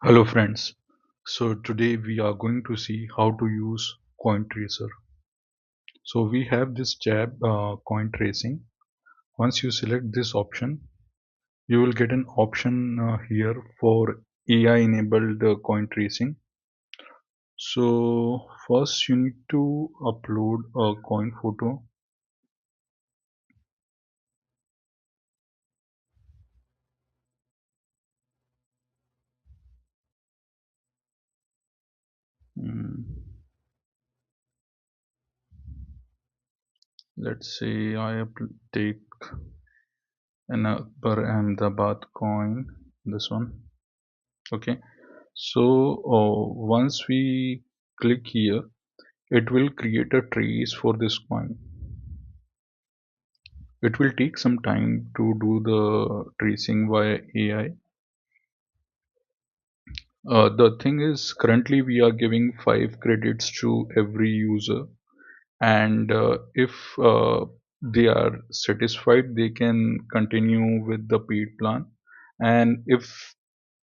Hello friends. So today we are going to see how to use coin tracer. So we have this tab coin tracing. Once you select this option, you will get an option here for AI enabled coin tracing. So first you need to upload a coin photo. Mm, let's say take an Akbar Ahmedabad coin, this one. Okay. So once we click here, it will create a trace for this coin. It will take some time to do the tracing via AI. The thing is, currently we are giving 5 credits to every user, and if they are satisfied, they can continue with the paid plan. And if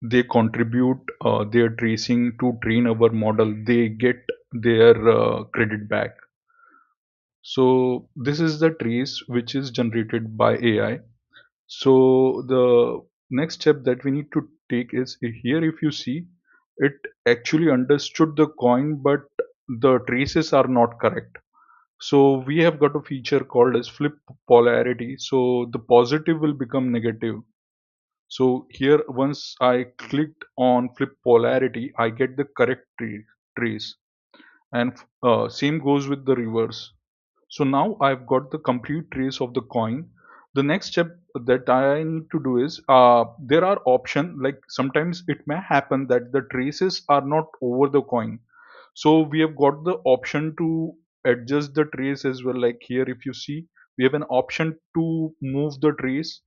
they contribute their tracing to train our model, they get their credit back. So this is the trace which is generated by AI. So the next step that we need to take is here. If you see, it actually understood the coin, but the traces are not correct. So we have got a feature called as flip polarity. So the positive will become negative. So here, once I clicked on flip polarity, I get the correct trace, and same goes with the reverse. So now I've got the complete trace of the coin. The next step that I need to do is there are options, like sometimes it may happen that the traces are not over the coin. So we have got the option to adjust the trace as well. Like here, if you see, we have an option to move the trace,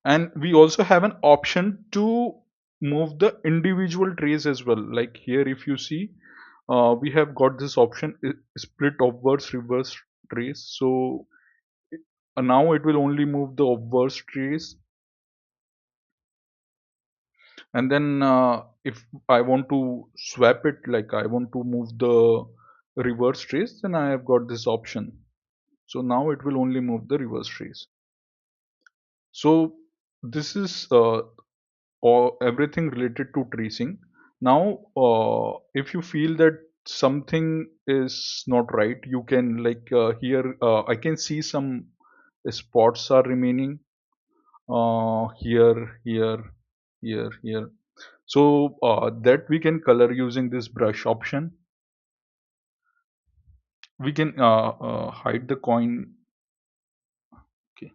and we also have an option to move the individual trace as well. Like here, if you see, we have got this option split obverse reverse trace. So now it will only move the obverse trace, and then if I want to swap it, like I want to move the reverse trace, then I have got this option. So now it will only move the reverse trace. So this is or everything related to tracing. Now if you feel that something is not right, you can, like here I can see some spots are remaining here. So that we can color using this brush option. We can hide the coin. Okay.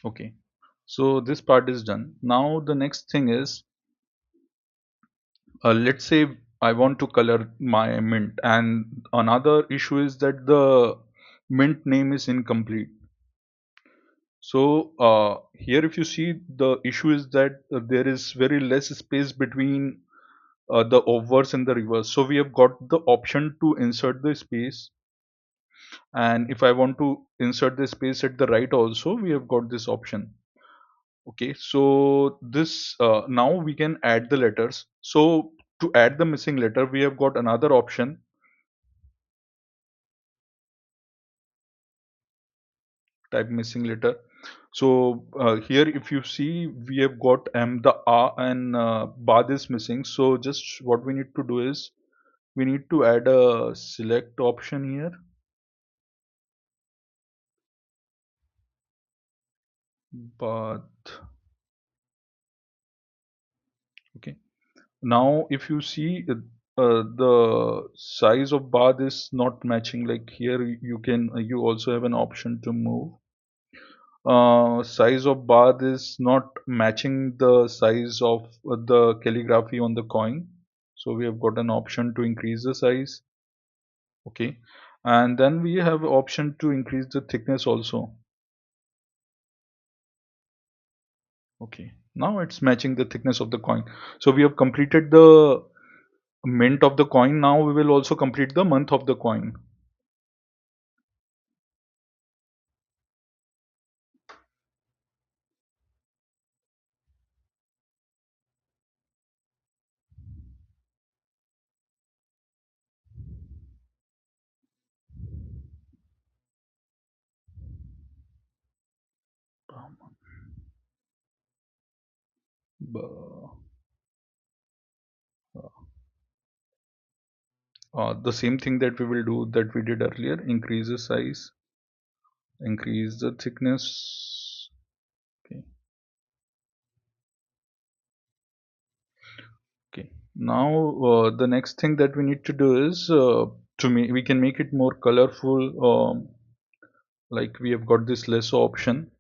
Okay. So this part is done. Now the next thing is, let's say I want to color my mint, and another issue is that the mint name is incomplete. So here, if you see, the issue is that there is very less space between the obverse and the reverse. So we have got the option to insert the space, and if I want to insert the space at the right also, we have got this option. Okay, so this now we can add the letters. So to add the missing letter, we have got another option, type missing letter. So here, if you see, we have got the a and bad is missing. So just what we need to do is we need to add a select option here, but okay. Now if you see the size of bath is not matching. Like here you can you also have an option to move. Size of bath is not matching the size of the calligraphy on the coin. So we have got an option to increase the size. Okay, and then we have option to increase the thickness also. Okay, now it's matching the thickness of the coin. So we have completed the mint of the coin. Now we will also complete the month of the coin. The same thing that we will do that we did earlier, increase the size, increase the thickness. Okay, okay. Now the next thing that we need to do is to make we can make it more colorful. Like we have got this lasso option.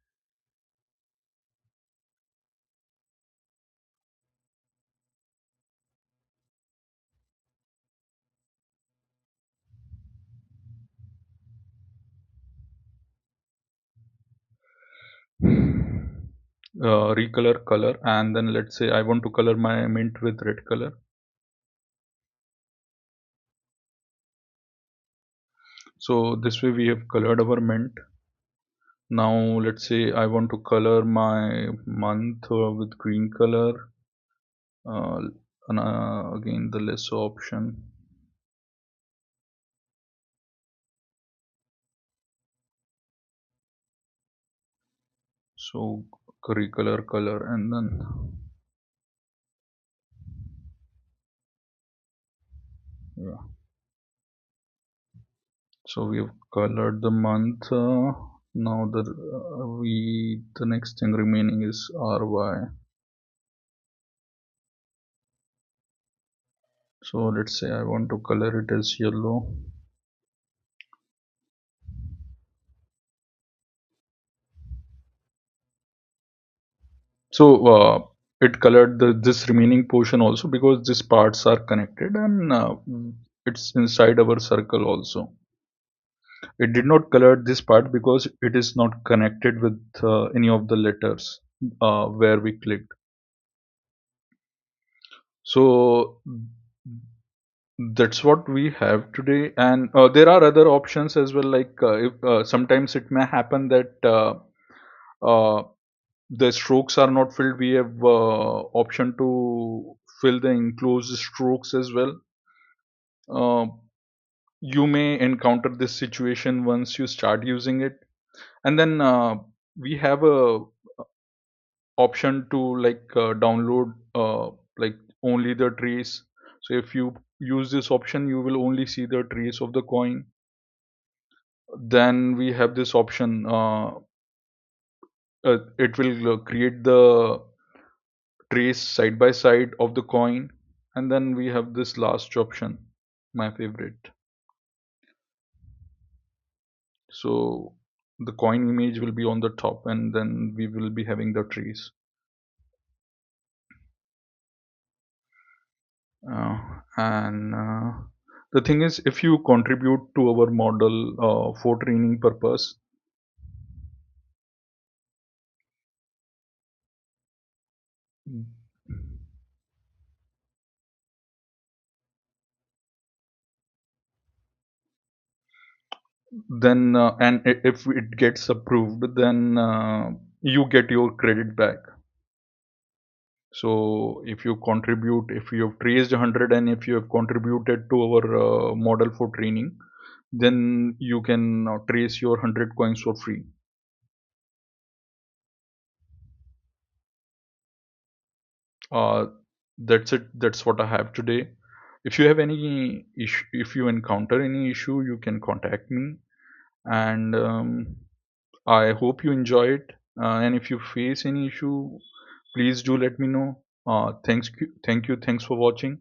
Recolor color, and then let's say I want to color my mint with red color. So this way we have colored our mint. Now let's say I want to color my month with green color. uh, and, again the lasso option. So recolor color, and then yeah, so we have colored the month. Now the next thing remaining is ry. So let's say I want to color it as yellow. So it colored this remaining portion also, because these parts are connected, and it's inside our circle also. It did not color this part because it is not connected with any of the letters where we clicked. So that's what we have today, and there are other options as well. Like if sometimes it may happen that uh, the strokes are not filled, we have option to fill the enclosed strokes as well. uh, you may encounter this situation once you start using it, and then we have a option to like download like only the trace. So if you use this option, you will only see the trace of the coin. Then we have this option, it will create the trace side by side of the coin. And then we have this last option, my favorite. So the coin image will be on the top, and then we will be having the trace. And the thing is, if you contribute to our model for training purpose, then if it gets approved, then you get your credit back. So if you contribute, if you have traced 100 and if you have contributed to our model for training, then you can trace your 100 coins for free. uh, that's it, that's what I have today. If you have any issue, if you encounter any issue, you can contact me. And I hope you enjoy it. And if you face any issue, please do let me know. Thank you, thanks for watching.